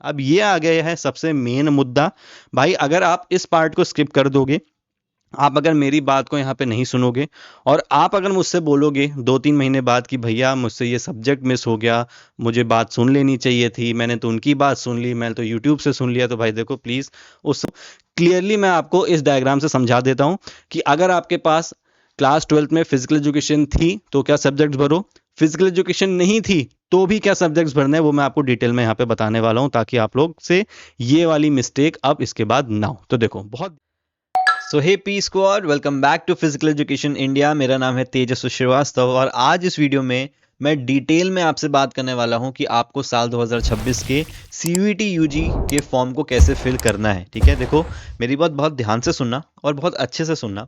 अब ये आ गया है सबसे मेन मुद्दा। भाई अगर आप इस पार्ट को स्किप कर दोगे, आप अगर मेरी बात को यहाँ पे नहीं सुनोगे और आप अगर मुझसे बोलोगे 2-3 महीने बाद कि भैया मुझसे ये सब्जेक्ट मिस हो गया, मुझे बात सुन लेनी चाहिए थी, मैंने तो उनकी बात सुन ली, मैंने तो यूट्यूब से सुन लिया, तो भाई देखो प्लीज़ उस क्लियरली मैं आपको इस डायग्राम से समझा देता हूँ कि अगर आपके पास क्लास 12th में फिजिकल एजुकेशन थी तो क्या सब्जेक्ट्स भरो, फिजिकल एजुकेशन नहीं थी तो भी क्या सब्जेक्ट्स भरने हैं, वो मैं आपको डिटेल में यहाँ पे बताने वाला हूँ ताकि आप लोग से ये वाली मिस्टेक अब इसके बाद ना हो। तो देखो बहुत so hey P squad, welcome back to physical education India. मेरा नाम है तेजस्वी श्रीवास्तव और आज इस वीडियो में मैं डिटेल में आपसे बात करने वाला हूं कि आपको साल 2026 के सीयूईटी यूजी के फॉर्म को कैसे फिल करना है। ठीक है, देखो मेरी बात बहुत ध्यान से सुनना और बहुत अच्छे से सुनना।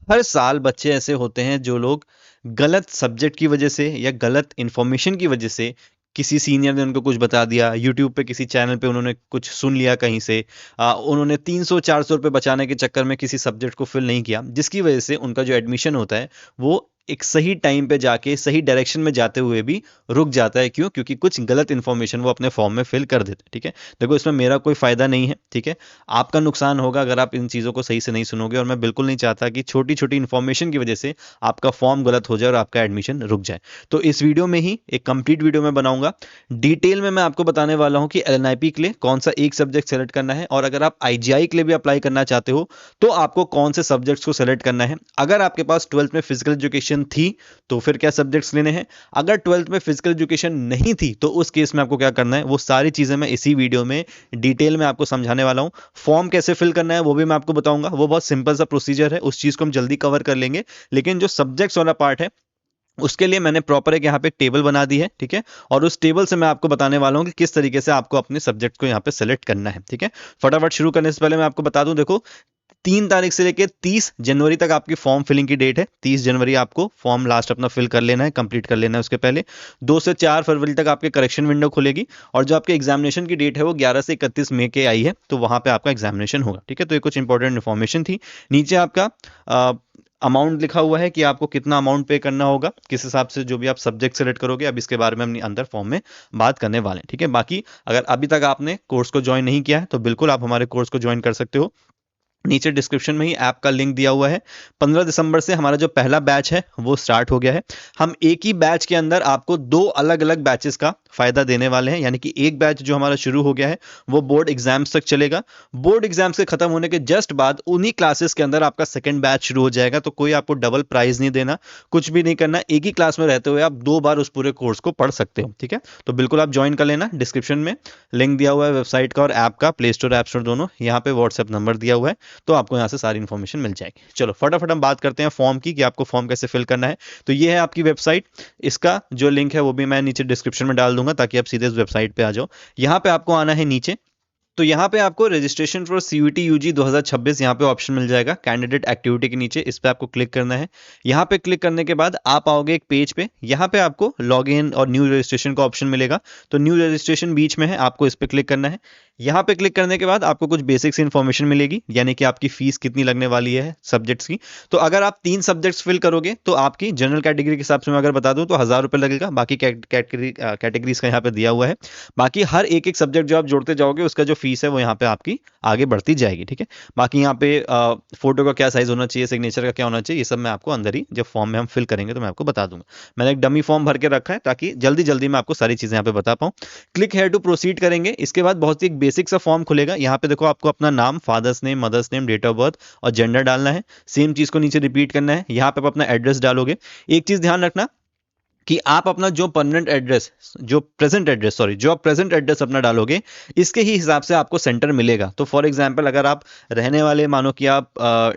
हर साल बच्चे ऐसे होते हैं जो लोग गलत सब्जेक्ट की वजह से या गलत इंफॉर्मेशन की वजह से, किसी सीनियर ने उनको कुछ बता दिया, यूट्यूब पे किसी चैनल पे उन्होंने कुछ सुन लिया कहीं से, उन्होंने 300-400 रुपये बचाने के चक्कर में किसी सब्जेक्ट को फिल नहीं किया, जिसकी वजह से उनका जो एडमिशन होता है वो एक सही टाइम पे जाके सही डायरेक्शन में जाते हुए भी रुक जाता है। क्यों? क्योंकि कुछ गलत इन्फॉर्मेशन वो अपने फॉर्म में फिल कर देते हैं। ठीक है, देखो इसमें मेरा कोई फायदा नहीं है। ठीक है, आपका नुकसान होगा अगर आप इन चीज़ों को सही से नहीं सुनोगे और मैं बिल्कुल नहीं चाहता कि छोटी छोटी इन्फॉर्मेशन की वजह से आपका फॉर्म गलत हो जाए और आपका एडमिशन रुक जाए। तो इस वीडियो में ही एक कंप्लीट वीडियो में बनाऊंगा, डिटेल में मैं आपको बताने वाला हूं कि एलएनआईपी के लिए कौन सा एक सब्जेक्ट सेलेक्ट करना है और अगर आप आईजीआई के लिए भी अप्लाई करना चाहते हो तो आपको कौन से सब्जेक्ट्स को सेलेक्ट करना है। अगर आपके पास 12th में फिजिकल एजुकेशन थी तो फिर क्या सब्जेक्ट्स लेने हैं, अगर 12th में फिजिकल एजुकेशन नहीं थी तो उस केस में आपको क्या करना है, वो सारी चीजें मैं इसी वीडियो में डिटेल में आपको समझाने वाला हूं। फॉर्म कैसे फिल करना है वो भी मैं आपको बताऊंगा, वो बहुत सिंपल सा प्रोसीजर है, उस चीज को हम जल्दी कवर कर लेंगे। लेकिन जो सब्जेक्ट्स वाला पार्ट है उसके लिए मैंने प्रॉपर एक यहाँ पे टेबल बना दी है। ठीक है, और उस टेबल से मैं आपको बताने वाला हूँ कि किस तरीके से आपको अपने सब्जेक्ट को यहाँ पे सेलेक्ट करना है। ठीक है, फटाफट शुरू करने से पहले मैं आपको बता दूं, देखो 3 तारीख से लेकर 30 जनवरी तक आपकी फॉर्म फिलिंग की डेट है। 30 जनवरी आपको फॉर्म लास्ट अपना फिल कर लेना है, कंप्लीट कर लेना है। उसके पहले 2 से 4 फरवरी तक आपके करेक्शन विंडो खुलेगी और जो आपके एग्जामिनेशन की डेट है वो 11 से 31 मई के आई है, तो वहां पे आपका एग्जामिनेशन होगा। ठीक है, तो ये कुछ इंपॉर्टेंट इन्फॉर्मेशन थी। नीचे आपका अमाउंट लिखा हुआ है कि आपको कितना अमाउंट पे करना होगा, किस हिसाब से जो भी आप सब्जेक्ट सेलेक्ट करोगे। अब इसके बारे में हम अंदर फॉर्म में बात करने वाले हैं। ठीक है, बाकी अगर अभी तक आपने कोर्स को ज्वाइन नहीं किया है तो बिल्कुल आप हमारे कोर्स को ज्वाइन कर सकते हो। नीचे डिस्क्रिप्शन में ही ऐप का लिंक दिया हुआ है। 15 दिसंबर से हमारा जो पहला बैच है वो स्टार्ट हो गया है। हम एक ही बैच के अंदर आपको 2 अलग अलग बैचेस का फायदा देने वाले हैं, यानी कि एक बैच जो हमारा शुरू हो गया है वो बोर्ड एग्जाम्स तक चलेगा। बोर्ड एग्जाम्स के खत्म होने के जस्ट बाद उन्हीं क्लासेस के अंदर आपका सेकंड बैच शुरू हो जाएगा। तो कोई आपको डबल प्राइज नहीं देना, कुछ भी नहीं करना, एक ही क्लास में रहते हुए आप 2 बार उस पूरे कोर्स को पढ़ सकते हो। ठीक है, तो बिल्कुल आप ज्वाइन कर लेना। डिस्क्रिप्शन में लिंक दिया हुआ है वेबसाइट का और ऐप का, प्ले स्टोर ऐप स्टोर दोनों, यहाँ पे व्हाट्सएप नंबर दिया हुआ है, तो आपको यहाँ से सारी इन्फॉर्मेशन मिल जाएगी। चलो फटाफट हम बात करते हैं फॉर्म की कि आपको फॉर्म कैसे फिल करना है। तो ये है आपकी वेबसाइट, इसका जो लिंक है वो भी मैं नीचे डिस्क्रिप्शन में डाल दूंगा ताकि आप सीधे इस वेबसाइट पे आ जाओ। यहाँ पे आपको आना है नीचे, तो यहाँ पे आपको रजिस्ट्रेशन फॉर सीयूटी यूजी 2026 यहाँ पे ऑप्शन मिल जाएगा कैंडिडेट एक्टिविटी के नीचे, इस पे आपको क्लिक करना है। यहाँ पे क्लिक करने के बाद आप आओगे एक पेज पे, यहाँ पे आपको लॉग इन और न्यू रजिस्ट्रेशन का ऑप्शन मिलेगा। तो न्यू रजिस्ट्रेशन बीच में है, आपको इस पे क्लिक करना है। यहाँ पे क्लिक करने के बाद आपको कुछ बेसिक्स इन्फॉर्मेशन मिलेगी, यानी कि आपकी फीस कितनी लगने वाली है सब्जेक्ट्स की। तो अगर आप 3 सब्जेक्ट्स फिल करोगे तो आपकी जनरल कैटेगरी के हिसाब से मैं अगर बता दूं तो 1000 रुपये लगेगा। बाकी कैटेगरीज का यहाँ पे दिया हुआ है। बाकी हर एक एक सब्जेक्ट जो आप जोड़ते जाओगे उसका जो फीस है वो यहाँ पे आपकी आगे बढ़ती जाएगी। ठीक है, बाकी यहाँ पे फोटो का क्या साइज होना चाहिए, सिग्नेचर का क्या होना चाहिए, ये सब मैं आपको अंदर ही जब फॉर्म में हम फिल करेंगे तो मैं आपको बता दूंगा। मैंने एक डमी फॉर्म भर के रखा है ताकि जल्दी जल्दी मैं आपको सारी चीजें यहाँ पे बता पाऊँ। क्लिक हेयर टू प्रोसीड करेंगे, इसके बाद बहुत ही एक बेसिक सा फॉर्म खुलेगा। यहाँ पे देखो आपको अपना नाम, father's name, mother's name, date of birth और जेंडर डालना है। सेम चीज को नीचे रिपीट करना है। यहाँ पे आप अपना एड्रेस डालोगे। एक चीज ध्यान रखना कि आप अपना जो परमानेंट एड्रेस, जो आप प्रेजेंट एड्रेस अपना डालोगे इसके ही हिसाब से आपको सेंटर मिलेगा। तो फॉर एग्जांपल अगर आप रहने वाले, मानो कि आप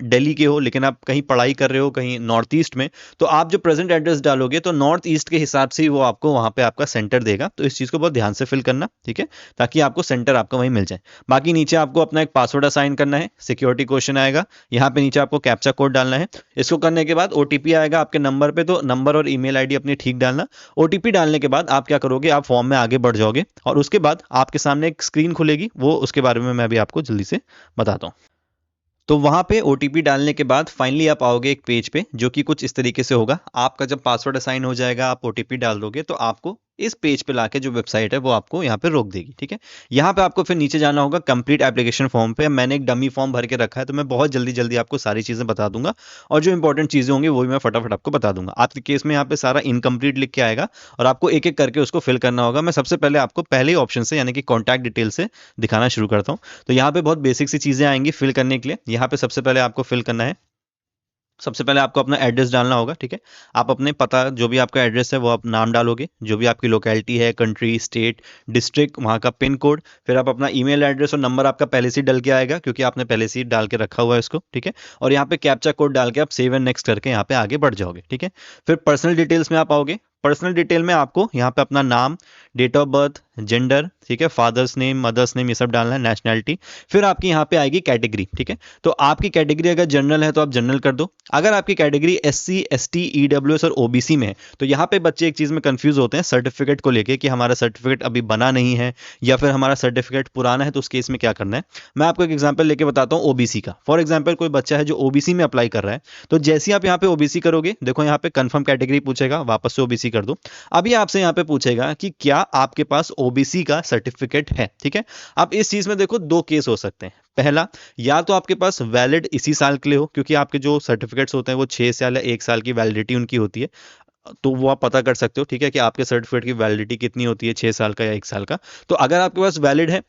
दिल्ली के हो लेकिन आप कहीं पढ़ाई कर रहे हो कहीं नॉर्थ ईस्ट में, तो आप जो प्रेजेंट एड्रेस डालोगे तो नॉर्थ ईस्ट के हिसाब से ही वो आपको वहां पे आपका सेंटर देगा। तो इस चीज को बहुत ध्यान से फिल करना, ठीक है, ताकि आपको सेंटर आपका वहीं मिल जाए। बाकी नीचे आपको अपना एक पासवर्ड असाइन करना है, सिक्योरिटी क्वेश्चन आएगा, यहाँ पे नीचे आपको कैप्चा कोड डालना है। इसको करने के बाद ओटीपी आएगा आपके नंबर पे, तो नंबर और ईमेल आईडी अपनी ठीक डालना। ओटीपी डालने के बाद आप क्या करोगे, आप फॉर्म में आगे बढ़ जाओगे और उसके बाद आपके सामने एक स्क्रीन खुलेगी, वो उसके बारे में मैं भी आपको जल्दी से बताता हूँ। तो वहां पे ओटीपी डालने के बाद फाइनली आप आओगे एक पेज पे जो कि कुछ इस तरीके से होगा। आपका जब पासवर्ड असाइन हो जाएगा, आप ओटीपी डाल दोगे तो आपको इस पेज पे लाके जो वेबसाइट है वो आपको यहाँ पे रोक देगी। ठीक है, यहाँ पे आपको फिर नीचे जाना होगा कंप्लीट एप्लीकेशन फॉर्म पे। मैंने एक डमी फॉर्म भर के रखा है, तो मैं बहुत जल्दी जल्दी आपको सारी चीजें बता दूंगा, और जो इंपॉर्टेंट चीजें होंगी वो भी मैं फटाफट आपको बता दूंगा। आपके केस में यहाँ पे सारा इनकम्प्लीट लिख के आएगा और आपको एक एक करके उसको फिल करना होगा। मैं सबसे पहले आपको पहले ही ऑप्शन से यानी कि कॉन्टैक्ट डिटेल से दिखाना शुरू करता हूँ। तो यहाँ पे बहुत बेसिक सी चीजें आएंगी फिल करने के लिए। यहाँ पे सबसे पहले आपको फिल करना है, सबसे पहले आपको अपना एड्रेस डालना होगा। ठीक है, आप अपने पता जो भी आपका एड्रेस है वो आप नाम डालोगे, जो भी आपकी लोकेलिटी है, कंट्री, स्टेट, डिस्ट्रिक्ट, वहाँ का पिन कोड, फिर आप अपना ईमेल एड्रेस और नंबर आपका पहले से ही डल के आएगा क्योंकि आपने पहले से ही डाल के रखा हुआ है इसको। ठीक है, और यहाँ पे कैप्चा कोड डाल के आप सेव एंड नेक्स्ट करके यहाँ पे आगे बढ़ जाओगे। ठीक है, फिर पर्सनल डिटेल्स में आप आओगे। पर्सनल डिटेल में आपको यहाँ पे अपना नाम, डेट ऑफ बर्थ, जेंडर, ठीक है, फादर्स नेम, मदर्स नेम, ये सब डालना है, नेशनैलिटी। फिर आपकी यहाँ पे आएगी कैटेगरी। ठीक है, तो आपकी कैटेगरी अगर जनरल है तो आप जनरल कर दो। अगर आपकी कैटेगरी SC, ST, EWS और OBC में है तो यहाँ पे बच्चे एक चीज में कंफ्यूज होते हैं सर्टिफिकेट को लेके कि हमारा सर्टिफिकेट अभी बना नहीं है या फिर हमारा सर्टिफिकेट पुराना है, तो उस केस में क्या करना है। मैं आपको एक एग्जाम्पल लेके बताता हूँ OBC का। फॉर एग्जाम्पल कोई बच्चा है जो OBC में अप्लाई कर रहा है, तो जैसे ही आप यहाँ पे OBC करोगे, देखो यहाँ पे कंफर्म कैटेगरी पूछेगा, वापस से OBC कर दो। अभी आपसे यहाँ पे पूछेगा कि क्या आपके पास OBC का सर्टिफिकेट है। ठीक है, अब इस चीज में देखो दो केस हो सकते हैं। पहला, या तो आपके पास वैलिड इसी साल के लिए हो, क्योंकि आपके जो सर्टिफिकेट्स होते हैं वो 6 साल या 1 साल की वैलिडिटी उनकी होती है, तो वो आप पता कर सकते हो। ठीक है, कि आपके सर्टिफिकेट की वैलिडिटी कितनी होती है, 6 साल का या 1 साल का। तो अगर आपके पास वैलिड है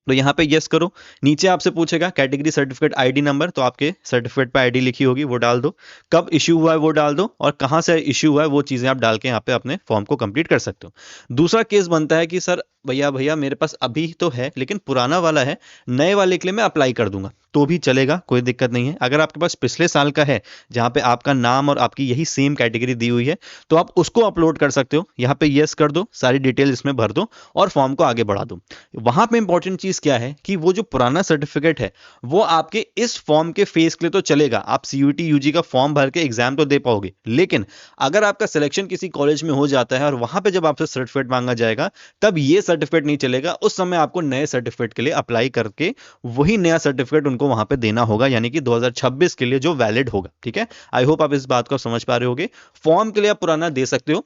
तो यहाँ पे यस करो। नीचे आपसे पूछेगा कैटेगरी सर्टिफिकेट ID नंबर, तो आपके सर्टिफिकेट पे ID लिखी होगी वो डाल दो, कब इश्यू हुआ है वो डाल दो, और कहाँ से इश्यू हुआ है वो चीजें आप डाल के यहाँ पे अपने फॉर्म को कंप्लीट कर सकते हो। दूसरा केस बनता है कि सर भैया भैया मेरे पास अभी तो है लेकिन पुराना वाला है, नए वाले के लिए मैं अप्लाई कर दूंगा, तो भी चलेगा, कोई दिक्कत नहीं है। अगर आपके पास पिछले साल का है जहाँ पे आपका नाम और आपकी यही सेम कैटेगरी दी हुई है, तो आप उसको अपलोड कर सकते हो। यहाँ पे यस कर दो, सारी डिटेल इसमें भर दो और फॉर्म को आगे बढ़ा दो। वहां पे इंपॉर्टेंट चीज क्या है कि वो जो पुराना सर्टिफिकेट है वो आपके इस फॉर्म के फेस के लिए तो चलेगा, आप CUET UG का फॉर्म भर के एग्जाम तो दे पाओगे, लेकिन अगर आपका सिलेक्शन किसी कॉलेज में हो जाता है और वहां पे जब आपसे सर्टिफिकेट मांगा जाएगा तब ये सर्टिफिकेट नहीं चलेगा। उस समय आपको नए सर्टिफिकेट के लिए अप्लाई करके वही नया सर्टिफिकेट उनको वहां पे देना होगा, यानी कि 2026 के लिए जो वैलिड होगा। ठीक है, आई होप आप इस बात को समझ पा रहे होगे। फॉर्म के लिए आप पुराना दे सकते हो,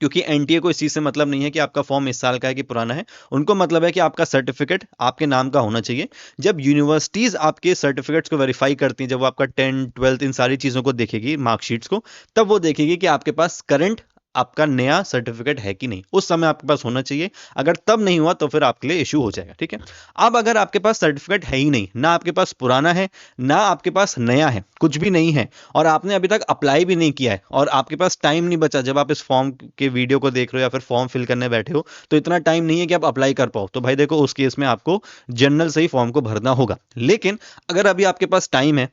क्योंकि NTA को इस चीज से मतलब नहीं है कि आपका फॉर्म इस साल का है कि पुराना है, उनको मतलब है कि आपका सर्टिफिकेट आपके नाम का होना चाहिए। जब यूनिवर्सिटीज आपके सर्टिफिकेट्स को वेरीफाई करती हैं, जब वो आपका 10th 12th इन सारी चीजों को देखेगी, मार्कशीट्स को, तब वो देखेगी कि आपके पास करंट आपका नया सर्टिफिकेट है कि नहीं, उस समय आपके पास होना चाहिए। अगर तब नहीं हुआ तो फिर आपके लिए इश्यू हो जाएगा। ठीक है, अब अगर आपके पास सर्टिफिकेट है ही नहीं, ना आपके पास पुराना है ना आपके पास नया है, कुछ भी नहीं है, और आपने अभी तक अप्लाई भी नहीं किया है और आपके पास टाइम नहीं बचा, जब आप इस फॉर्म के वीडियो को देख रहे हो या फिर फॉर्म फिल करने बैठे हो तो इतना टाइम नहीं है कि आप अप्लाई कर पाओ, तो भाई देखो उस केस में आपको जनरल से ही फॉर्म को भरना होगा। लेकिन अगर अभी आपके पास टाइम है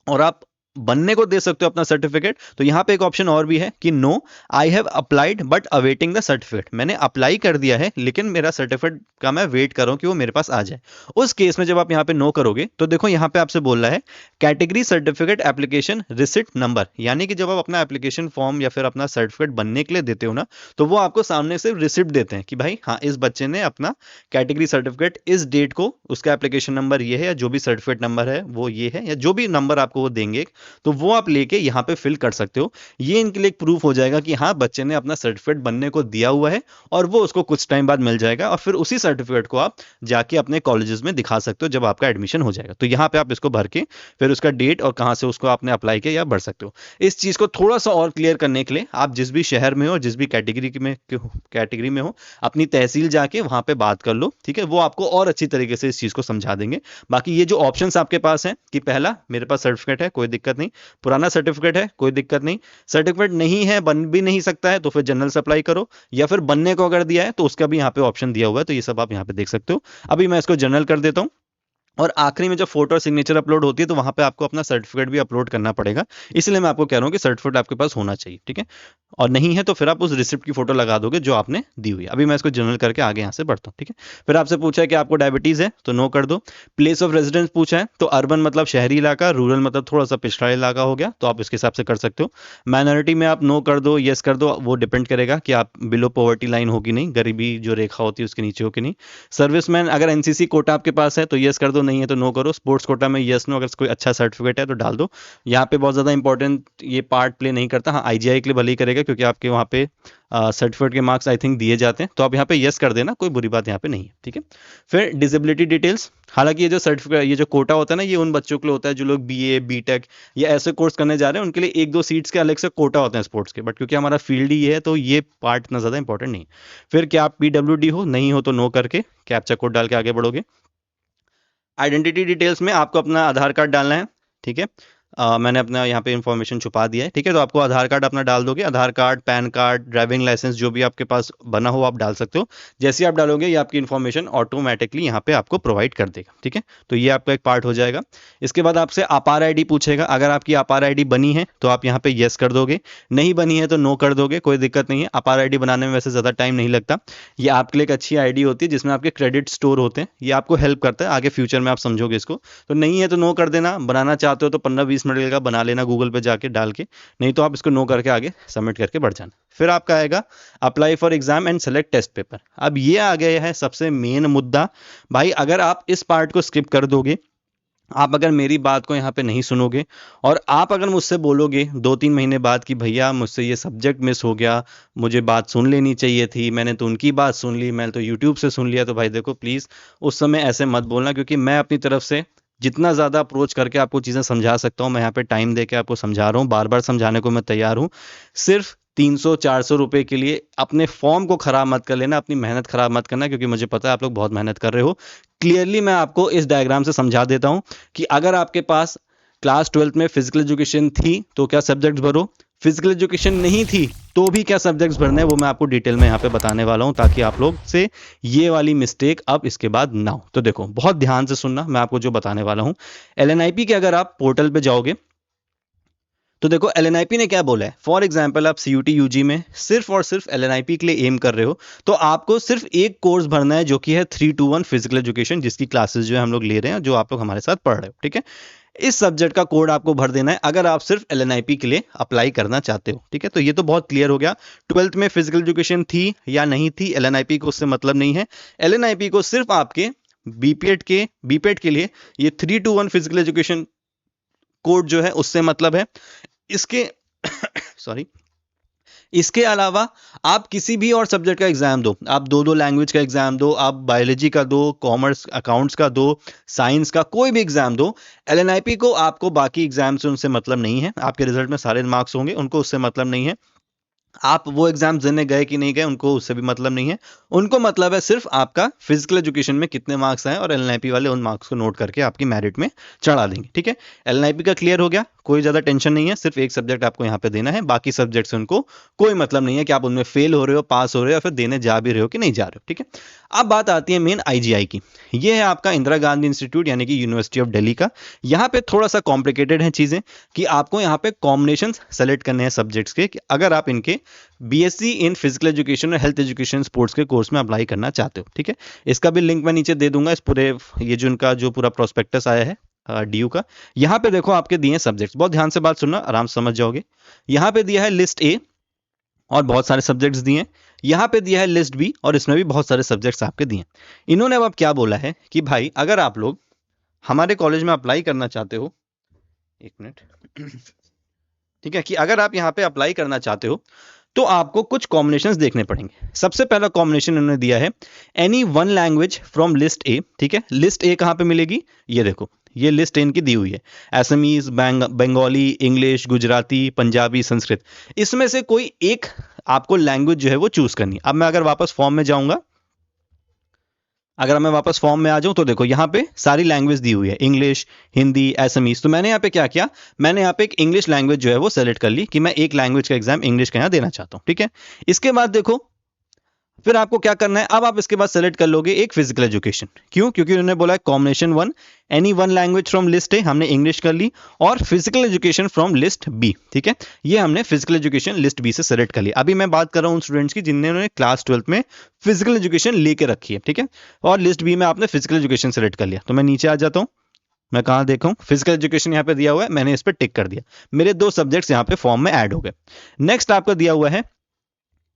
और आप बनने को दे सकते हो अपना सर्टिफिकेट, तो यहां पे एक ऑप्शन और भी है कि no I have applied but awaiting the certificate, मैंने अप्लाई कर दिया है लेकिन मेरा सर्टिफिकेट का मैं वेट कर रहा हूं कि वो मेरे पास आ जाए। उस केस में जब आप यहां पे नो करोगे तो देखो यहां पे आपसे बोल रहा है category certificate application receipt number, यानी कि जब आप अपना एप्लीकेशन फॉर्म या फिर अपना सर्टिफिकेट बनने के लिए देते हो ना, तो वो आपको सामने से रिसिप्ट देते हैं कि भाई हाँ इस बच्चे ने अपना कैटेगरी सर्टिफिकेट इस डेट को, उसका एप्लीकेशन नंबर ये है या जो भी सर्टिफिकेट नंबर है वो ये है, या जो भी नंबर आपको वो देंगे तो वो आप लेके यहाँ पे फिल कर सकते हो। ये इनके लिए एक प्रूफ हो जाएगा कि हाँ बच्चे ने अपना सर्टिफिकेट बनने को दिया हुआ है और वो उसको कुछ टाइम बाद मिल जाएगा, और फिर उसी सर्टिफिकेट को आप जाके अपने कॉलेजेस में दिखा सकते हो जब आपका एडमिशन हो जाएगा। तो यहाँ पे आप इसको भर के फिर उसका डेट और कहाँ से उसको आपने अप्लाई किया या भर सकते हो। इस चीज को थोड़ा सा और क्लियर करने के लिए आप जिस भी शहर में हो, जिस भी कैटेगरी में हो, अपनी तहसील जाके वहां पे बात कर लो। ठीक है, वो आपको और अच्छी तरीके से इस चीज को समझा देंगे। बाकी ये जो ऑप्शंस आपके पास हैं कि पहला मेरे पास सर्टिफिकेट है कोई दिक्कत नहीं, पुराना सर्टिफिकेट है कोई दिक्कत नहीं, सर्टिफिकेट नहीं है बन भी नहीं सकता है तो फिर जनरल से अप्लाई करो, या फिर बनने को अगर दिया है तो उसका भी यहाँ पे ऑप्शन दिया हुआ है, तो ये सब आप यहाँ पे देख सकते हो। अभी मैं इसको जनरल कर देता हूँ। और आखिरी में जब फोटो और सिग्नेचर अपलोड होती है तो वहां पे आपको अपना सर्टिफिकेट भी अपलोड करना पड़ेगा, इसलिए मैं आपको कह रहा हूं कि सर्टिफिकेट आपके पास होना चाहिए। ठीक है, और नहीं है तो फिर आप उस रिसिप्ट की फोटो लगा दोगे जो आपने दी हुई है। अभी मैं इसको जनरल करके आगे यहाँ से बढ़ता हूँ। ठीक है, फिर आपसे पूछा है कि आपको डायबिटीज है तो नो कर दो। प्लेस ऑफ रेजिडेंस पूछा है, तो अर्बन मतलब शहरी इलाका, रूरल मतलब थोड़ा सा पिछड़ा इलाका हो गया, तो आप इसके हिसाब से कर सकते हो। माइनॉरिटी में आप नो कर दो, येस कर दो, वो डिपेंड करेगा कि आप बिलो पॉवर्टी लाइन हो कि नहीं, गरीबी जो रेखा होती है उसके नीचे हो कि नहीं। सर्विसमैन अगर NCC कोटा आपके पास है तो येस कर दो, नहीं है तो नो करो। स्पोर्ट्स कोटा में येस नो, अगर कोई अच्छा सर्टिफिकेट है तो डाल दो। यहाँ पे बहुत ज्यादा इंपॉर्टेंट ये पार्ट प्ले नहीं करता, हाँ IGI के लिए भले ही करेगा जाएगा क्योंकि आपके वहाँ पे सर्टिफिकेट के मार्क्स आई थिंक दिए जाते हैं, तो आप यहाँ पे यस कर देना, कोई बुरी बात यहाँ पे नहीं है, ठीक है। फिर डिसेबिलिटी डिटेल्स, हालांकि ये जो सर्टिफिकेट, ये जो कोटा होता है ना, ये उन बच्चों के लिए होता है जो लोग बीए बीटेक या ऐसे कोर्स करने जा रहे हैं, उनके लिए एक दो सीट्स के अलग से कोटा होते हैं स्पोर्ट्स के, बट क्योंकि हमारा फील्ड ही है तो ये पार्ट इतना ज़्यादा इंपॉर्टेंट नहीं है। फिर क्या आप पीडब्ल्यूडी हो, नहीं हो तो नो करके कैप्चा कोड डाल के आगे बढ़ोगे। आइडेंटिटी डिटेल्स में आपको अपना आधार कार्ड डालना है, ठीक है। मैंने अपना यहाँ पे इन्फॉर्मेशन छुपा दिया है, ठीक है। तो आपको आधार कार्ड अपना डाल दोगे, Aadhaar card, PAN card, driving licence जो भी आपके पास बना हो आप डाल सकते हो। जैसे आप डालोगे ये आपकी इन्फॉर्मेशन ऑटोमेटिकली यहाँ पे आपको प्रोवाइड कर देगा, ठीक है। तो ये आपका एक पार्ट हो जाएगा। इसके बाद आपसे अपार आईडी पूछेगा, अगर आपकी अपार आईडी बनी है तो आप यहाँ पे येस कर दोगे, नहीं बनी है तो नो कर दोगे, कोई दिक्कत नहीं है। अपार आईडी बनाने में वैसे ज़्यादा टाइम नहीं लगता, ये आपके लिए एक अच्छी आईडी होती है जिसमें आपके क्रेडिट स्टोर होते हैं, ये आपको हेल्प करता है, आगे फ्यूचर में आप समझोगे इसको। तो नहीं है तो नो कर देना, बनाना चाहते हो तो 15-20 मिनट लगेगा, बना लेना गूगल पे जाके डाल के, नहीं तो आप इसको नो करके आगे सबमिट करके बढ़ जाना। फिर आपका आएगा apply for exam and select test paper. अब ये आ गया है सबसे मेन मुद्दा भाई, अगर आप इस पार्ट को स्किप कर दोगे, आप अगर मेरी बात को यहाँ पे नहीं सुनोगे और आप अगर मुझसे बोलोगे 2-3 महीने बाद कि भैया मुझसे ये सब्जेक्ट मिस हो गया, मुझे बात सुन लेनी चाहिए थी, मैंने तो उनकी बात सुन ली, मैंने तो यूट्यूब से सुन लिया, तो भाई देखो प्लीज़ उस समय ऐसे मत बोलना, क्योंकि मैं अपनी तरफ से जितना ज़्यादा अप्रोच करके आपको चीज़ें समझा सकता हूँ, मैं यहाँ पे टाइम दे के आपको समझा रहा हूँ, बार बार समझाने को मैं तैयार हूँ। सिर्फ 300-400 रुपए के लिए अपने फॉर्म को ख़राब मत कर लेना, अपनी मेहनत ख़राब मत करना, क्योंकि मुझे पता है आप लोग बहुत मेहनत कर रहे हो। क्लियरली मैं आपको इस डायग्राम से समझा देता हूँ कि अगर आपके पास क्लास 12th में फिजिकल एजुकेशन थी तो क्या सब्जेक्ट्स भरो, फिजिकल एजुकेशन नहीं थी तो भी क्या सब्जेक्ट्स भरने हैं, वो मैं आपको डिटेल में यहाँ पे बताने वाला हूँ, ताकि आप लोग से ये वाली मिस्टेक अब इसके बाद ना हो। तो देखो बहुत ध्यान से सुनना, मैं आपको जो बताने वाला हूँ। एलएनआईपी के अगर आप पोर्टल पे जाओगे तो देखो एलएनआईपी ने क्या बोला है। फॉर एग्जाम्पल आप सीयूटी यूजी में सिर्फ और सिर्फ एलएनआईपी के लिए एम कर रहे हो, तो आपको सिर्फ एक कोर्स भरना है जो कि है 321 फिजिकल एजुकेशन, जिसकी क्लासेस जो है हम लोग ले रहे हैं, जो आप लोग हमारे साथ पढ़ रहे हो, ठीक है। इस सब्जेक्ट का कोड आपको भर देना है अगर आप सिर्फ एलएनआईपी के लिए अप्लाई करना चाहते हो, ठीक है। तो ये तो बहुत क्लियर हो गया, 12th में फिजिकल एजुकेशन थी या नहीं थी, एलएनआईपी को उससे मतलब नहीं है। एलएनआईपी को सिर्फ आपके बीपेड के लिए ये 321 फिजिकल एजुकेशन कोड जो है उससे मतलब है। इसके सॉरी, इसके अलावा आप किसी भी और सब्जेक्ट का एग्जाम दो, आप दो लैंग्वेज का एग्जाम दो, आप बायोलॉजी का दो, कॉमर्स अकाउंट्स का दो, साइंस का कोई भी एग्जाम दो, एलएनआईपी को आपको बाकी एग्जाम से उनसे मतलब नहीं है। आपके रिजल्ट में सारे मार्क्स होंगे, उनको उससे मतलब नहीं है। आप वो एग्जाम देने गए कि नहीं गए उनको उससे भी मतलब नहीं है। उनको मतलब है सिर्फ आपका फिजिकल एजुकेशन में कितने मार्क्स आए, और एलएनआईपी वाले उन मार्क्स को नोट करके आपकी मेरिट में चढ़ा देंगे, ठीक है। एलएनआईपी का क्लियर हो गया, कोई ज़्यादा टेंशन नहीं है, सिर्फ एक सब्जेक्ट आपको यहाँ पे देना है, बाकी सब्जेक्ट से उनको कोई मतलब नहीं है कि आप उनमें फेल हो रहे हो, पास हो रहे हो, या फिर देने जा भी रहे हो कि नहीं जा रहे हो, ठीक है। अब बात आती है मेन आईजीआई की। ये है आपका इंदिरा गांधी इंस्टीट्यूट यानी कि यूनिवर्सिटी ऑफ दिल्ली का। यहाँ पे थोड़ा सा कॉम्प्लिकेटेड है चीज़ें कि आपको यहाँ पे कॉम्बिनेशन सेलेक्ट करने हैं सब्जेक्ट्स के, कि अगर आप इनके बीएससी इन फिजिकल एजुकेशन और हेल्थ एजुकेशन स्पोर्ट्स के कोर्स में अप्लाई करना चाहते हो, ठीक है। इसका भी लिंक मैं नीचे दे दूंगा, इस पूरे ये जो इनका जो पूरा प्रोस्पेक्टस आया है डीयू का। यहाँ पे देखो आपके दिए सब्जेक्ट्स, बहुत ध्यान से बात सुनना, आराम से समझ जाओगे। यहाँ पे दिया है लिस्ट ए और बहुत सारे सब्जेक्ट्स दिए, यहाँ पे दिया है लिस्ट बी और इसमें भी बहुत सारे सब्जेक्ट्स आपके दिए। इन्होंने अब क्या बोला है कि भाई अगर आप लोग हमारे कॉलेज में अप्लाई करना चाहते हो, एक मिनट, ठीक है, कि अगर आप यहाँ पे अप्लाई करना चाहते हो तो आपको कुछ कॉम्बिनेशंस देखने पड़ेंगे। सबसे पहला कॉम्बिनेशन उन्होंने दिया है any one language from list ए, ठीक है। लिस्ट ए कहाँ पे मिलेगी, ये देखो, ये लिस्ट इनकी दी हुई है, असमीज, बंगाली, इंग्लिश, गुजराती, पंजाबी, संस्कृत। इसमें से कोई एक आपको लैंग्वेज जो है वो चूज करनी है। अब मैं अगर वापस फॉर्म में जाऊंगा, अगर मैं वापस फॉर्म में आ जाऊं तो देखो यहाँ पे सारी लैंग्वेज दी हुई है, इंग्लिश, हिंदी, असमीज। तो मैंने यहाँ पे क्या किया, मैंने यहाँ पे एक इंग्लिश लैंग्वेज जो है वो सेलेक्ट कर ली कि मैं एक लैंग्वेज का एग्जाम इंग्लिश का यहाँ देना चाहता हूँ, ठीक है। इसके बाद देखो फिर आपको क्या करना है, अब आप इसके बाद सेलेक्ट कर लोगे एक फिजिकल एजुकेशन। क्यों, क्योंकि उन्होंने बोला है combination one, any one language from list A, हमने इंग्लिश कर ली, और physical education from list B, ठीक है। ये हमने फिजिकल एजुकेशन लिस्ट बी से सेलेक्ट कर लिया। अभी मैं बात कर रहा हूँ उन स्टूडेंट्स की जिन्होंने क्लास 12th में फिजिकल एजुकेशन लेके रखी है, ठीक है, और लिस्ट बी में आपने फिजिकल एजुकेशन सेलेक्ट कर लिया। तो मैं नीचे आ जाता हूँ, मैं कहाँ देखूँ, फिजिकल एजुकेशन यहाँ पे दिया हुआ है, मैंने इस पर टिक कर दिया, मेरे दो सब्जेक्ट्स यहाँ पे फॉर्म में ऐड हो गए। नेक्स्ट आपका दिया हुआ है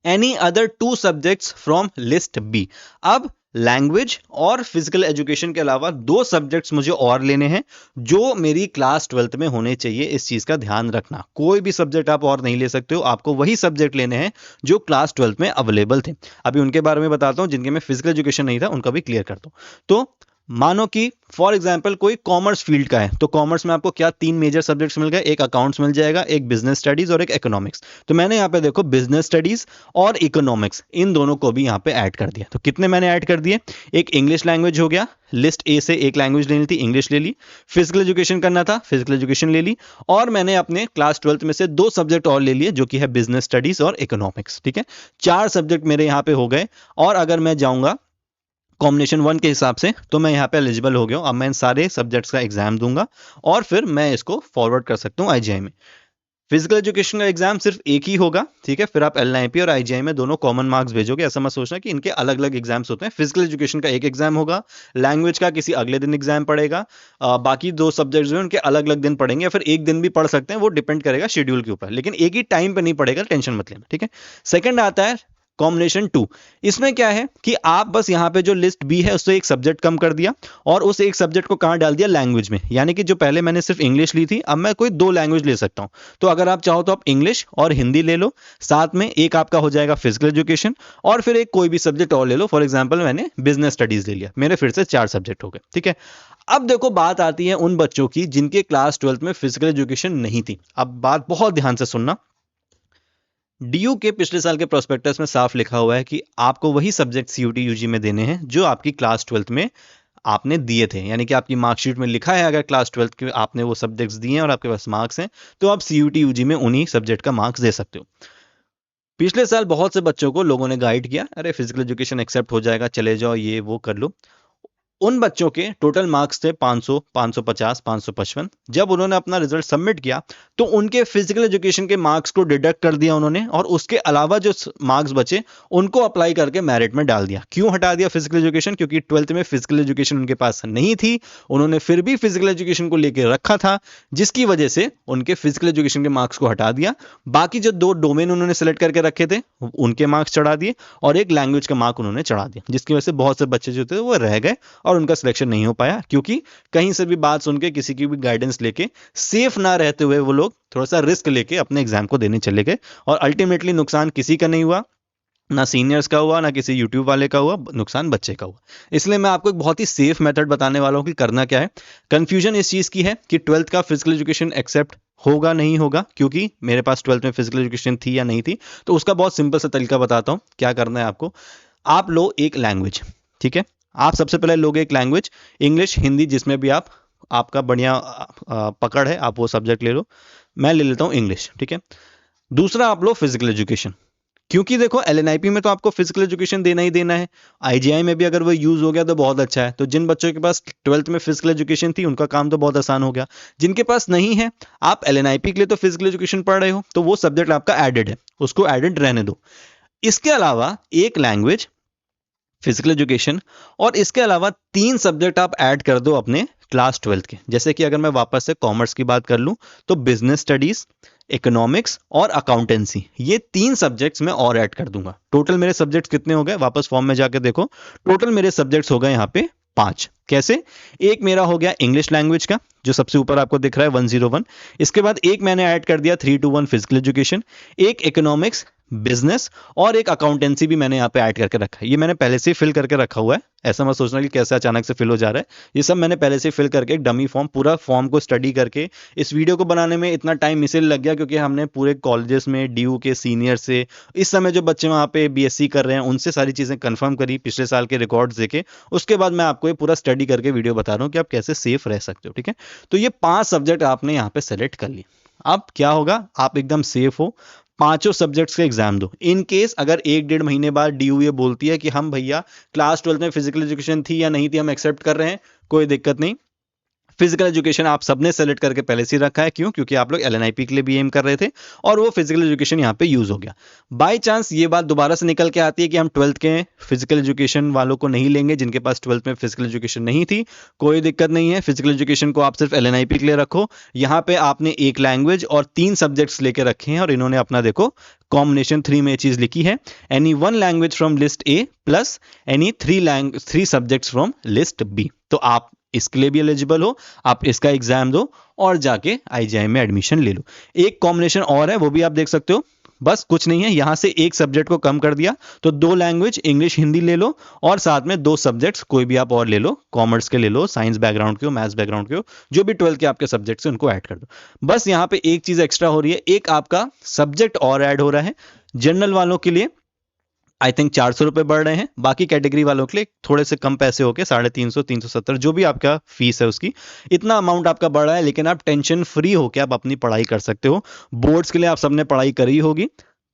any other two subjects from list B. अब लैंग्वेज और फिजिकल एजुकेशन के अलावा 2 सब्जेक्ट्स मुझे और लेने हैं जो मेरी क्लास 12th में होने चाहिए। इस चीज का ध्यान रखना, कोई भी सब्जेक्ट आप और नहीं ले सकते हो, आपको वही सब्जेक्ट लेने हैं जो क्लास 12th में अवेलेबल थे। अभी उनके बारे में बताता हूं, जिनके में फिजिकल एजुकेशन नहीं था उनका भी क्लियर करता हूं। तो मानो कि फॉर एग्जाम्पल कोई कॉमर्स फील्ड का है, तो कॉमर्स में आपको क्या 3 मेजर सब्जेक्ट्स मिल गए, एक अकाउंट्स मिल जाएगा, एक बिजनेस स्टडीज और एक इकोनॉमिक्स। तो मैंने यहाँ पे देखो बिजनेस स्टडीज और इकोनॉमिक्स इन दोनों को भी यहाँ पे ऐड कर दिया। तो कितने मैंने ऐड कर दिए, एक इंग्लिश लैंग्वेज हो गया, लिस्ट ए से एक लैंग्वेज लेनी थी, इंग्लिश ले ली। फिजिकल एजुकेशन करना था, फिजिकल एजुकेशन ले ली। और मैंने अपने क्लास 12th में से 2 सब्जेक्ट और ले लिए जो कि है बिजनेस स्टडीज और इकोनॉमिक्स। ठीक है, 4 सब्जेक्ट मेरे यहाँ पे हो गए। और अगर मैं जाऊंगा कॉम्बिनेशन 1 के हिसाब से तो मैं यहाँ पे एलिजिबल हो गया हूँ। अब मैं इन सारे सब्जेक्ट्स का एग्जाम दूंगा और फिर मैं इसको फॉरवर्ड कर सकता हूँ आईजीआई में। फिजिकल एजुकेशन का एग्जाम सिर्फ एक ही होगा, ठीक है। फिर आप एलएनआईपी और आईजीआई में दोनों कॉमन मार्क्स भेजोगे, ऐसा मत सोचना कि इनके अलग अलग एग्जाम्स होते हैं। फिजिकल एजुकेशन का एक एग्जाम होगा, लैंग्वेज का किसी अगले दिन एग्जाम पड़ेगा, बाकी 2 सब्जेक्ट्स जो हैं उनके अलग अलग दिन पढ़ेंगे, या फिर एक दिन भी पढ़ सकते हैं, वो डिपेंड करेगा शेड्यूल के ऊपर, लेकिन एक ही टाइम पे नहीं पड़ेगा, टेंशन मत लेना, ठीक है। सेकंड आता है कॉम्बिनेशन 2। इसमें क्या है कि आप बस यहां पे जो लिस्ट बी है उससे एक सब्जेक्ट कम कर दिया और उस एक सब्जेक्ट को कहां डाल दिया, लैंग्वेज में। यानी कि जो पहले मैंने सिर्फ इंग्लिश ली थी, अब मैं कोई 2 लैंग्वेज ले सकता हूं। तो अगर आप चाहो तो आप इंग्लिश और हिंदी ले लो, साथ में एक आपका हो जाएगा फिजिकल एजुकेशन, और फिर एक कोई भी सब्जेक्ट और ले लो। फॉर एग्जाम्पल मैंने बिजनेस स्टडीज ले लिया, मेरे फिर से 4 सब्जेक्ट हो गए, ठीक है। अब देखो बात आती है उन बच्चों की जिनके क्लास 12th में फिजिकल एजुकेशन नहीं थी। अब बात बहुत ध्यान से सुनना, डीयू के पिछले साल के प्रोस्पेक्टस में साफ लिखा हुआ है कि आपको वही सब्जेक्ट सीयूटी यूजी में देने हैं जो आपकी क्लास 12th में आपने दिए थे। यानी कि आपकी मार्कशीट में लिखा है अगर क्लास 12th के आपने वो सब्जेक्ट्स दिए हैं और आपके पास मार्क्स हैं, तो आप सीयूटी यूजी में उन्हीं सब्जेक्ट का मार्क्स दे सकते हो। पिछले साल बहुत से बच्चों को लोगों ने गाइड किया, अरे फिजिकल एजुकेशन एक्सेप्ट हो जाएगा, चले जाओ, ये वो कर लो। उन बच्चों के टोटल मार्क्स थे 500, 550, 555। जब उन्होंने अपना रिजल्ट सबमिट किया तो उनके फिजिकल एजुकेशन के मार्क्स को डिडक्ट कर दिया उन्होंने, और उसके अलावा जो मार्क्स बचे उनको अप्लाई करके मेरिट में डाल दिया। क्यों हटा दिया फिजिकल एजुकेशन? क्योंकि 12th में फिजिकल एजुकेशन उनके पास नहीं थी, उन्होंने फिर भी फिजिकल एजुकेशन को लेकर रखा था, जिसकी वजह से उनके फिजिकल एजुकेशन के मार्क्स को हटा दिया। बाकी जो 2 डोमेन उन्होंने सेलेक्ट करके रखे थे उनके मार्क्स चढ़ा दिए, और एक लैंग्वेज का मार्क उन्होंने चढ़ा दिया, जिसकी वजह से बहुत से बच्चे जो थे वो रह गए और उनका सिलेक्शन नहीं हो पाया। क्योंकि कहीं से भी बात सुन के, किसी की भी गाइडेंस लेके, सेफ ना रहते हुए वो लोग थोड़ा सा रिस्क लेके अपने एग्जाम को देने चले गए, और अल्टीमेटली नुकसान किसी का नहीं हुआ, ना सीनियर्स का हुआ, ना किसी यूट्यूब वाले का हुआ, नुकसान बच्चे का हुआ। इसलिए मैं आपको एक बहुत ही सेफ मेथड बताने वाला हूं कि करना क्या है। कंफ्यूजन इस चीज की है कि 12th का फिजिकल एजुकेशन एक्सेप्ट होगा नहीं होगा, क्योंकि मेरे पास 12th में फिजिकल एजुकेशन थी या नहीं थी। तो उसका बहुत सिंपल सा तरीका बताता हूं, क्या करना है आपको। आप लो एक लैंग्वेज, ठीक है। आप सबसे पहले लोगे एक लैंग्वेज, इंग्लिश, हिंदी, जिसमें भी आपका बढ़िया पकड़ है, आप वो सब्जेक्ट ले लो। मैं ले लेता हूं इंग्लिश, ठीक है। दूसरा आप लो फिजिकल एजुकेशन, क्योंकि देखो एलएनआईपी में तो आपको फिजिकल एजुकेशन देना ही देना है, आईजीआई में भी अगर वो यूज हो गया तो बहुत अच्छा है। तो जिन बच्चों के पास 12th में फिजिकल एजुकेशन थी उनका काम तो बहुत आसान हो गया। जिनके पास नहीं है, आप एलएनआईपी के लिए तो फिजिकल एजुकेशन पढ़ रहे हो, तो वो सब्जेक्ट आपका एडेड है, उसको एडेड रहने दो। इसके अलावा एक लैंग्वेज, फिजिकल एजुकेशन, और इसके अलावा 3 सब्जेक्ट आप ऐड कर दो अपने क्लास 12th के। जैसे कि अगर मैं वापस से कॉमर्स की बात कर लूं तो बिजनेस स्टडीज, इकोनॉमिक्स और अकाउंटेंसी, ये 3 सब्जेक्ट्स मैं और ऐड कर दूंगा। टोटल मेरे सब्जेक्ट्स कितने हो गए, वापस फॉर्म में जाकर देखो, टोटल मेरे सब्जेक्ट्स हो गए यहाँ पे 5। कैसे? एक मेरा हो गया इंग्लिश लैंग्वेज का, जो सबसे ऊपर आपको दिख रहा है 101। इसके बाद एक मैंने ऐड कर दिया 321 फिजिकल एजुकेशन, एक इकोनॉमिक्स, बिजनेस, और एक अकाउंटेंसी भी मैंने यहाँ पे ऐड करके रखा है। ये मैंने पहले से फिल करके रखा हुआ है, ऐसा मत सोचना कि कैसे अचानक से फिल हो जा रहा है। ये सब मैंने पहले से फिल करके एक डमी फॉर्म, पूरा फॉर्म को स्टडी करके, इस वीडियो को बनाने में इतना टाइम इसलिए लग गया क्योंकि हमने पूरे कॉलेजेस में डीयू के सीनियर से, इस समय जो बच्चे वहाँ पे बीएससी कर रहे हैं, उनसे सारी चीज़ें कंफर्म करी, पिछले साल के रिकॉर्ड्स देखे। उसके बाद मैं आपको ये पूरा स्टडी करके वीडियो बता रहा हूँ कि आप कैसे सेफ रह सकते हो, ठीक है। तो ये 5 सब्जेक्ट आपने यहाँ पे सेलेक्ट कर लिए। अब क्या होगा, आप एकदम सेफ हो, 5 सब्जेक्ट्स का एग्जाम दो। इन केस अगर 1-1.5 महीने बाद डीयू ये बोलती है कि हम भैया क्लास 12th में फिजिकल एजुकेशन थी या नहीं थी, हम एक्सेप्ट कर रहे हैं, कोई दिक्कत नहीं। फिजिकल एजुकेशन आप सबने सेलेक्ट करके पहले से ही रखा है, क्यों? क्योंकि आप लोग एलएनआईपी के लिए भी एम कर रहे थे और वो फिजिकल एजुकेशन यहाँ पे यूज हो गया। बाय चांस ये बात दोबारा से निकल के आती है कि हम 12th के फिजिकल एजुकेशन वालों को नहीं लेंगे, जिनके पास 12th में फिजिकल एजुकेशन नहीं थी, कोई दिक्कत नहीं है। फिजिकल एजुकेशन को आप सिर्फ एलएनआईपी के लिए रखो। यहाँ पे आपने एक लैंग्वेज और 3 सब्जेक्ट्स लेके रखे हैं और इन्होंने अपना देखो कॉम्बिनेशन 3 में चीज लिखी है, any 1 language from list A plus any 3 subjects from list B. तो आप इसके लिए भी एलिजिबल हो, आप इसका एग्जाम दो और जाके आईजीआई में एडमिशन ले लो। एक कॉम्बिनेशन और है, वो भी आप देख सकते हो, बस कुछ नहीं है, यहां से एक सब्जेक्ट को कम कर दिया तो 2 लैंग्वेज इंग्लिश हिंदी ले लो और साथ में 2 सब्जेक्ट्स कोई भी आप और ले लो, कॉमर्स के ले लो, साइंस बैकग्राउंड के हो, मैथ्स बैकग्राउंड के हो, जो भी 12th के आपके सब्जेक्ट्स हैं उनको ऐड कर दो। बस यहाँ पे एक चीज एक्स्ट्रा हो रही है, एक आपका सब्जेक्ट और ऐड हो रहा है। जनरल वालों के लिए आई थिंक 400 रुपए बढ़ रहे हैं, बाकी कैटेगरी वालों के लिए थोड़े से कम पैसे होके 350 370 जो भी आपका फीस है उसकी, इतना अमाउंट आपका बढ़ रहा है। लेकिन आप टेंशन फ्री होके आप अपनी पढ़ाई कर सकते हो। बोर्ड्स के लिए आप सबने पढ़ाई करी होगी,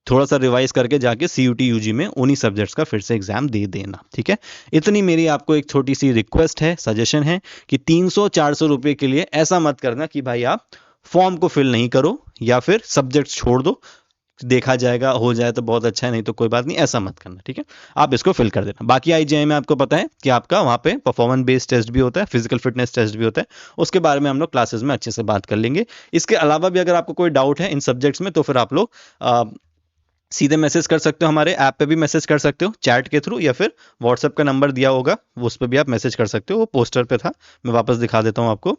थोड़ा सा रिवाइज करके जाके सीयूटी यूजी में उन्हीं सब्जेक्ट्स का फिर से एग्जाम दे देना, ठीक है? इतनी मेरी आपको एक छोटी सी रिक्वेस्ट है, सजेशन है कि 300-400 रुपए के लिए ऐसा मत करना कि भाई आप फॉर्म को फिल नहीं करो या फिर सब्जेक्ट छोड़ दो, देखा जाएगा, हो जाए तो बहुत अच्छा है, नहीं तो कोई बात नहीं, ऐसा मत करना, ठीक है? आप इसको फिल कर देना। बाकी आईजीआई में आपको पता है कि आपका वहां पे परफॉर्मेंस बेस्ड टेस्ट भी होता है, फिजिकल फिटनेस टेस्ट भी होता है, उसके बारे में हम लोग क्लासेस में अच्छे से बात कर लेंगे। इसके अलावा भी अगर आपको कोई डाउट है इन सब्जेक्ट्स में तो फिर आप लोग सीधे मैसेज कर सकते हो, हमारे ऐप पे भी मैसेज कर सकते हो चैट के थ्रू, या फिर व्हाट्सएप का नंबर दिया होगा उस पर भी आप मैसेज कर सकते हो, वो पोस्टर पे था, मैं वापस दिखा देता हूँ आपको।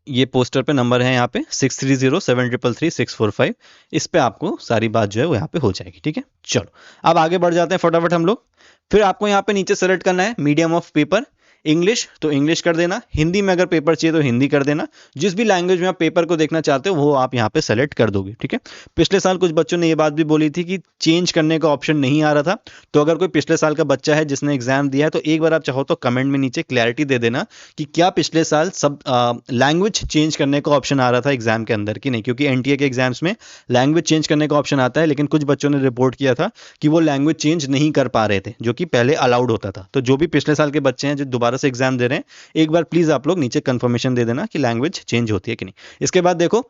ये पोस्टर पे नंबर है यहाँ पे 6307333645, इस पे आपको सारी बात जो है वो यहाँ पे हो जाएगी, ठीक है? चलो अब आगे बढ़ जाते हैं फटाफट हम लोग। फिर आपको यहाँ पे नीचे सेलेक्ट करना है मीडियम ऑफ पेपर, इंग्लिश तो इंग्लिश कर देना, हिंदी में अगर पेपर चाहिए तो हिंदी कर देना, जिस भी लैंग्वेज में आप पेपर को देखना चाहते हो वो आप यहाँ पे सेलेक्ट कर दोगे, ठीक है? पिछले साल कुछ बच्चों ने ये बात भी बोली थी कि चेंज करने का ऑप्शन नहीं आ रहा था, तो अगर कोई पिछले साल का बच्चा है जिसने एग्जाम दिया है तो एक बार आप चाहो तो कमेंट में नीचे क्लैरिटी दे देना कि क्या पिछले साल सब लैंग्वेज चेंज करने का ऑप्शन आ रहा था एग्जाम के अंदर कि नहीं, क्योंकि एनटीए के एग्जाम्स में लैंग्वेज चेंज करने का ऑप्शन आता है, लेकिन कुछ बच्चों ने रिपोर्ट किया था कि वो लैंग्वेज चेंज नहीं कर पा रहे थे, जो कि पहले अलाउड होता था। तो जो भी पिछले साल के बच्चे हैं जो दोबारा से एग्जाम दे रहे हैं, एक बार प्लीज आप लोग नीचे कंफर्मेशन दे देना कि लैंग्वेज चेंज होती है कि नहीं। इसके बाद देखो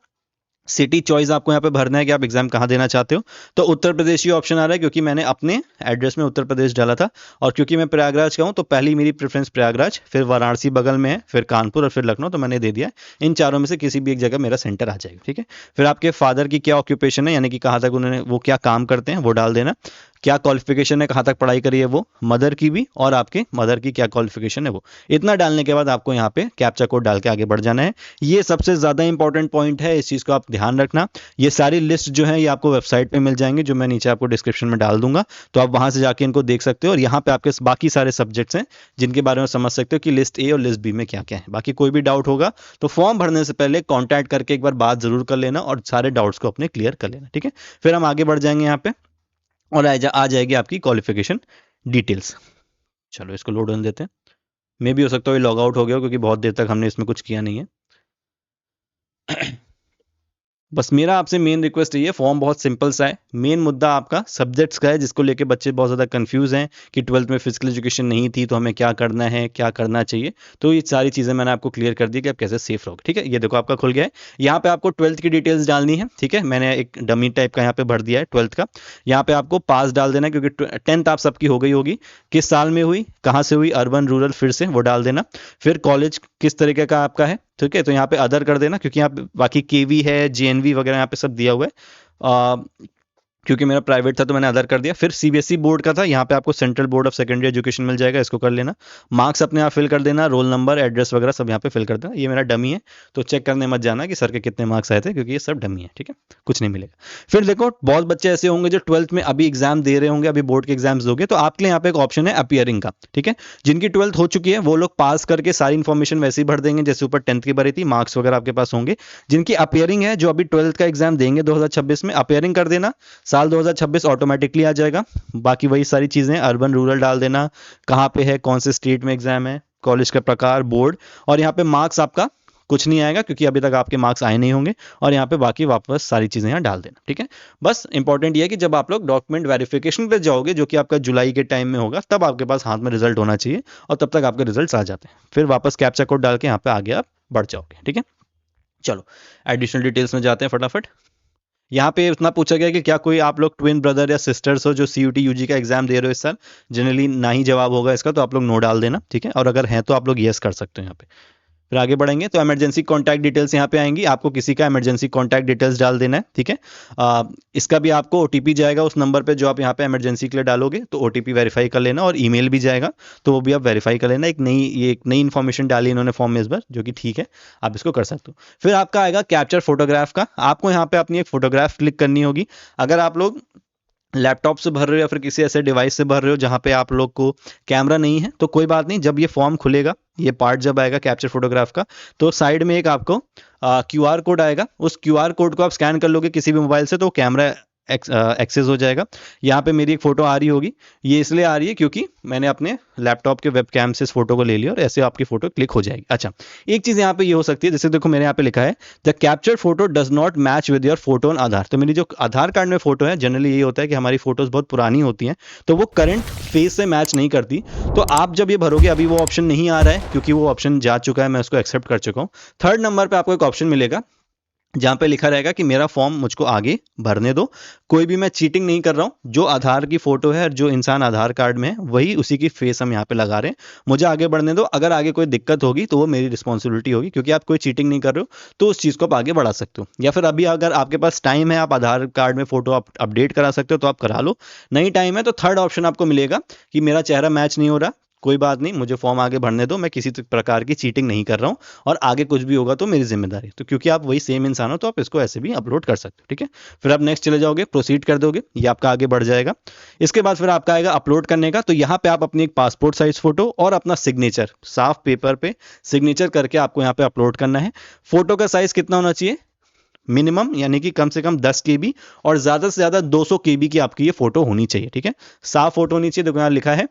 सिटी चॉइस आपको यहाँ पे भरना है कि आप एग्जाम कहाँ देना चाहते हो, तो उत्तर प्रदेश ही ऑप्शन आ रहा है क्योंकि मैंने अपने एड्रेस में उत्तर प्रदेश डाला था और क्योंकि मैं प्रयागराज का हूँ तो पहली मेरी प्रेफरेंस प्रयागराज, फिर वाराणसी बगल में है, फिर कानपुर और फिर लखनऊ, तो मैंने दे दिया। इन चारों में से किसी भी एक जगह मेरा सेंटर आ जाएगा, ठीक है? फिर आपके फादर की क्या ऑक्यूपेशन है, यानी कि कहाँ तक उन्होंने वो क्या काम करते हैं वो डाल देना, क्या क्वालिफिकेशन है, कहाँ तक पढ़ाई करी है वो, मदर की भी, और आपके मदर की क्या क्वालिफिकेशन है वो। इतना डालने के बाद आपको यहाँ पे कैप्चा कोड डाल के आगे बढ़ जाना है। ये सबसे ज्यादा इंपॉर्टेंट पॉइंट है, इस चीज को आप ध्यान रखना। ये सारी लिस्ट जो है ये आपको वेबसाइट पे मिल जाएंगे, जो मैं नीचे आपको डिस्क्रिप्शन में डाल दूंगा, तो आप वहां से जाके इनको देख सकते हो और यहाँ पे आपके बाकी सारे सब्जेक्ट्स हैं जिनके बारे में समझ सकते हो कि लिस्ट ए और लिस्ट बी में क्या क्या है। बाकी कोई भी डाउट होगा तो फॉर्म भरने से पहले कॉन्टैक्ट करके एक बार बात जरूर कर लेना और सारे डाउट्स को अपने क्लियर कर लेना, ठीक है? फिर हम आगे बढ़ जाएंगे यहाँ पे और आ जाएगी आपकी क्वालिफिकेशन डिटेल्स। चलो इसको लोड होने देते हैं, मे भी हो सकता है लॉग आउट हो गया हो क्योंकि बहुत देर तक हमने इसमें कुछ किया नहीं है। बस मेरा आपसे मेन रिक्वेस्ट ये है, फॉर्म बहुत सिंपल सा है, मेन मुद्दा आपका सब्जेक्ट्स का है जिसको लेके बच्चे बहुत ज़्यादा कंफ्यूज हैं कि 12th में फिजिकल एजुकेशन नहीं थी तो हमें क्या करना है, क्या करना चाहिए। तो ये सारी चीज़ें मैंने आपको क्लियर कर दी कि आप कैसे सेफ रहोगे, ठीक है? ये देखो आपका खुल गया है, यहाँ पे आपको 12th की डिटेल्स डालनी है, ठीक है? मैंने एक डमी टाइप का यहाँ पे भर दिया है 12th का। यहाँ पे आपको पास डाल देना क्योंकि 10th आप सबकी हो गई होगी, किस साल में हुई, कहाँ से हुई, अर्बन रूरल, फिर से वो डाल देना। फिर कॉलेज किस तरीके का आपका है, ठीक है? तो यहाँ पे अदर कर देना क्योंकि यहाँ पे बाकी केवी है, जेएनवी वगैरह यहाँ पे सब दिया हुआ है। क्योंकि मेरा प्राइवेट था तो मैंने अदर कर दिया। फिर सीबीएसई बोर्ड का था, यहाँ पे आपको central board of secondary education मिल जाएगा, इसको कर लेना। मार्क्स अपने आप फिल कर देना, रोल नंबर, एड्रेस वगैरह सब यहाँ पे फिल कर देना। ये मेरा डमी है तो चेक करने मत जाना कि सर के कितने मार्क्स आए थे, क्योंकि ये सब डमी है, ठीक है? कुछ नहीं मिलेगा। फिर देखो बहुत बच्चे ऐसे होंगे जो 12th में अभी एग्जाम दे रहे होंगे, अभी बोर्ड के एग्जाम्स दोगे, तो आपके लिए यहाँ पे एक ऑप्शन है अपियरिंग का, ठीक है? जिनकी 12th हो चुकी है वो लोग पास करके सारी इन्फॉर्मेशन वैसे ही भर देंगे जैसे ऊपर 10th की भरी थी, मार्क्स वगैरह आपके पास होंगे। जिनकी अपियरिंग है, जो अभी 12th का एग्जाम देंगे 2026 में, अपियरिंग कर देना, साल 2026 ऑटोमेटिकली आ जाएगा। बाकी वही सारी चीजें, अर्बन रूरल डाल देना, कहाँ पे है, कौन से स्टेट में एग्जाम है, कॉलेज का प्रकार, बोर्ड, और यहाँ पे मार्क्स आपका कुछ नहीं आएगा क्योंकि अभी तक आपके मार्क्स आए नहीं होंगे, और यहाँ पे बाकी वापस सारी चीज़ें यहाँ डाल देना, ठीक है। बस इंपॉर्टेंट ये है कि जब आप लोग डॉक्यूमेंट वेरिफिकेशन पे जाओगे, जो कि आपका जुलाई के टाइम में होगा, तब आपके पास हाथ में रिजल्ट होना चाहिए, और तब तक आपके रिजल्ट आ जाते हैं। फिर वापस कैप्चा कोड डाल के यहाँ पे आगे आप बढ़ जाओगे, ठीक है। चलो एडिशनल डिटेल्स में जाते हैं फटाफट। यहाँ पे इतना पूछा गया कि क्या कोई आप लोग ट्विन ब्रदर या सिस्टर्स हो जो CUT UG का एग्जाम दे रहे हो इस साल। जनरली ना ही जवाब होगा इसका, तो आप लोग नो डाल देना, ठीक है। और अगर है तो आप लोग येस कर सकते हो यहाँ पे। फिर आगे बढ़ेंगे तो इमरजेंसी कॉन्टैक्ट डिटेल्स यहाँ पे आएंगी, आपको किसी का इमरजेंसी कॉन्टैक्ट डिटेल्स डाल देना है, ठीक है। इसका भी आपको OTP जाएगा उस नंबर पे जो आप यहाँ पे इमरजेंसी के लिए डालोगे, तो OTP वेरीफाई कर लेना, और ईमेल भी जाएगा तो वो भी आप वेरीफाई कर लेना। एक नई इन्फॉर्मेशन डाली इन्होंने फॉर्म में इस बार, जो कि ठीक है, आप इसको कर सकते हो। फिर आपका आएगा कैप्चर फोटोग्राफ का, आपको यहाँ पे अपनी एक फोटोग्राफ क्लिक करनी होगी। अगर आप लोग लैपटॉप से भर रहे हो या फिर किसी ऐसे डिवाइस से भर रहे हो जहाँ पे आप लोग को कैमरा नहीं है, तो कोई बात नहीं, जब ये फॉर्म खुलेगा, ये पार्ट जब आएगा कैप्चर फोटोग्राफ का, तो साइड में एक आपको QR कोड आएगा। उस QR कोड को आप स्कैन कर लोगे किसी भी मोबाइल से, तो कैमरा एक्सेस हो जाएगा। यहाँ पे मेरी एक फोटो आ रही होगी, ये इसलिए आ रही है क्योंकि मैंने अपने लैपटॉप के वेब कैम से इस फोटो को ले लिया, और ऐसे आपकी फोटो क्लिक हो जाएगी। अच्छा, एक चीज़ यहाँ पे ये हो सकती है, जैसे देखो मेरे यहाँ पे लिखा है the capture photo does not match with your photo on Aadhaar. तो मेरी जो आधार कार्ड में फोटो है, जनरली यही होता है कि हमारी फोटोज बहुत पुरानी होती हैं, तो वो करंट फेस से मैच नहीं करती। तो आप जब ये भरोगे, अभी वो ऑप्शन नहीं आ रहा है क्योंकि वो ऑप्शन जा चुका है, मैं उसको एक्सेप्ट कर चुका हूँ। थर्ड नंबर पर आपको एक ऑप्शन मिलेगा जहाँ पे लिखा रहेगा कि मेरा फॉर्म मुझको आगे भरने दो। कोई भी मैं चीटिंग नहीं कर रहा हूँ, जो आधार की फोटो है, जो इंसान आधार कार्ड में है, वही उसी की फेस हम यहाँ पे लगा रहे हैं। मुझे आगे बढ़ने दो, अगर आगे कोई दिक्कत होगी तो वो मेरी रिस्पॉन्सिबिलिटी होगी, क्योंकि आप कोई चीटिंग नहीं कर रहे हो, तो उस चीज़ को आप आगे बढ़ा सकते हो। या फिर अभी अगर आपके पास टाइम है, आप आधार कार्ड में फोटो आप अपडेट करा सकते हो, तो आप करा लो। नहीं टाइम है तो थर्ड ऑप्शन आपको मिलेगा कि मेरा चेहरा मैच नहीं हो रहा, कोई बात नहीं, मुझे फॉर्म आगे भरने दो, मैं किसी प्रकार की चीटिंग नहीं कर रहा हूँ, और आगे कुछ भी होगा तो मेरी जिम्मेदारी। तो क्योंकि आप वही सेम इंसान हो, तो आप इसको ऐसे भी अपलोड कर सकते हो, ठीक है। फिर आप नेक्स्ट चले जाओगे, प्रोसीड कर दोगे, ये आपका आगे बढ़ जाएगा। इसके बाद फिर आपका आएगा अपलोड करने का। तो यहाँ पे आप अपनी एक पासपोर्ट साइज फोटो और अपना सिग्नेचर साफ पेपर पे सिग्नेचर करके आपको यहाँ पे अपलोड करना है। फोटो का साइज कितना होना चाहिए? मिनिमम, यानी कि कम से कम 10 KB और ज़्यादा से ज़्यादा 200 KB की आपकी ये फोटो होनी चाहिए, ठीक है। साफ फोटो होनी चाहिए। देखो यहाँ लिखा है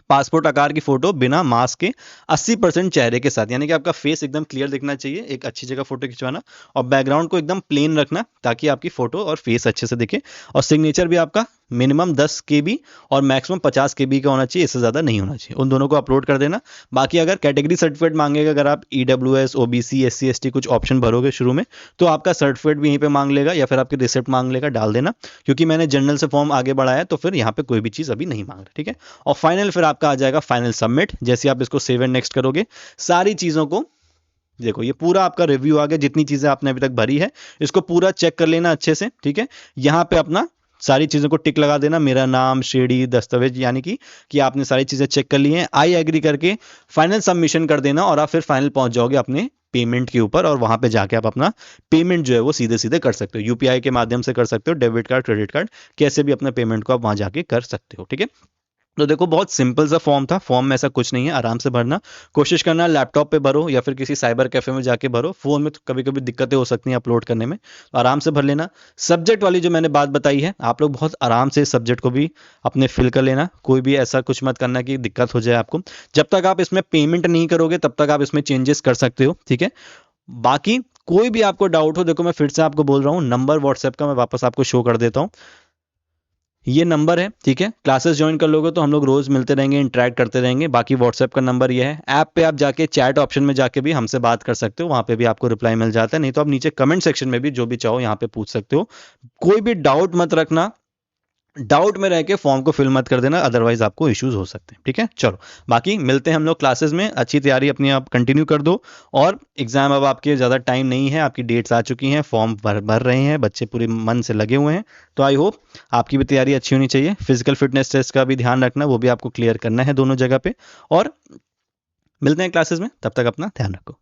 पासपोर्ट आकार की फोटो बिना मास्क के 80% चेहरे के साथ, यानी कि आपका फेस एकदम क्लियर दिखना चाहिए। एक अच्छी जगह फोटो खिंचवाना, और बैकग्राउंड को एकदम प्लेन रखना ताकि आपकी फोटो और फेस अच्छे से दिखे। और सिग्नेचर भी आपका मिनिमम 10 KB और मैक्सिमम 50 KB का होना चाहिए, इससे ज़्यादा नहीं होना चाहिए। उन दोनों को अपलोड कर देना। बाकी अगर कैटेगरी सर्टिफिकेट मांगेगा, अगर आप EWS OBC SC ST कुछ ऑप्शन भरोगे शुरू में, तो आपका सर्टिफिकेट भी यहीं पे मांग लेगा, या फिर आपकी रिसिप्ट मांग लेगा, डाल देना। क्योंकि मैंने जनरल से फॉर्म आगे बढ़ाया, तो फिर यहाँ पे कोई भी चीज़ अभी नहीं मांग रहा, ठीक है। और फाइनल फिर आपका आ जाएगा फाइनल सबमिट। जैसे आप इसको सेव एंड नेक्स्ट करोगे, सारी चीज़ों को देखो, ये पूरा आपका रिव्यू आ गया, जितनी चीज़ें आपने अभी तक भरी है इसको पूरा चेक कर लेना अच्छे से, ठीक है। यहाँ पे अपना सारी चीज़ों को टिक लगा देना, मेरा नाम, श्रेणी, दस्तावेज, यानी कि आपने सारी चीज़ें चेक कर ली हैं। आई एग्री करके फाइनल सबमिशन कर देना, और आप फिर फाइनल पहुंच जाओगे अपने पेमेंट के ऊपर, और वहां पे जाके आप अपना पेमेंट जो है वो सीधे सीधे कर सकते हो। UPI के माध्यम से कर सकते हो, डेबिट कार्ड, क्रेडिट कार्ड, कैसे भी अपने पेमेंट को आप वहां जाके कर सकते हो, ठीक है। तो देखो, बहुत सिंपल सा फॉर्म था, फॉर्म में ऐसा कुछ नहीं है, आराम से भरना। कोशिश करना लैपटॉप पे भरो या फिर किसी साइबर कैफे में जाके भरो। फोन में तो कभी कभी दिक्कतें हो सकती हैं अपलोड करने में, तो आराम से भर लेना। सब्जेक्ट वाली जो मैंने बात बताई है, आप लोग बहुत आराम से इस सब्जेक्ट को भी अपने फिल कर लेना। कोई भी ऐसा कुछ मत करना कि दिक्कत हो जाए आपको। जब तक आप इसमें पेमेंट नहीं करोगे तब तक आप इसमें चेंजेस कर सकते हो, ठीक है। बाकी कोई भी आपको डाउट हो, देखो मैं फिर से आपको बोल रहा हूँ, नंबर व्हाट्सएप का मैं वापस आपको शो कर देता हूँ। ये नंबर है, ठीक है। क्लासेस ज्वाइन कर लोगे तो हम लोग रोज मिलते रहेंगे, इंटरेक्ट करते रहेंगे। बाकी व्हाट्सएप का नंबर ये है। ऐप पे आप जाके चैट ऑप्शन में जाके भी हमसे बात कर सकते हो, वहां पे भी आपको रिप्लाई मिल जाता है। नहीं तो आप नीचे कमेंट सेक्शन में भी जो भी चाहो यहाँ पे पूछ सकते हो। कोई भी डाउट मत रखना, डाउट में रह के फॉर्म को फिल मत कर देना, अदरवाइज आपको इश्यूज हो सकते हैं, ठीक है। चलो, बाकी मिलते हैं हम लोग क्लासेस में। अच्छी तैयारी अपनी आप कंटिन्यू कर दो, और एग्जाम अब आपके ज़्यादा टाइम नहीं है, आपकी डेट्स आ चुकी हैं, फॉर्म भर रहे हैं, बच्चे पूरे मन से लगे हुए हैं। तो आई होप आपकी भी तैयारी अच्छी होनी चाहिए। फिजिकल फिटनेस टेस्ट का भी ध्यान रखना, वो भी आपको क्लियर करना है दोनों जगह पे। और मिलते हैं क्लासेस में, तब तक अपना ध्यान रखो।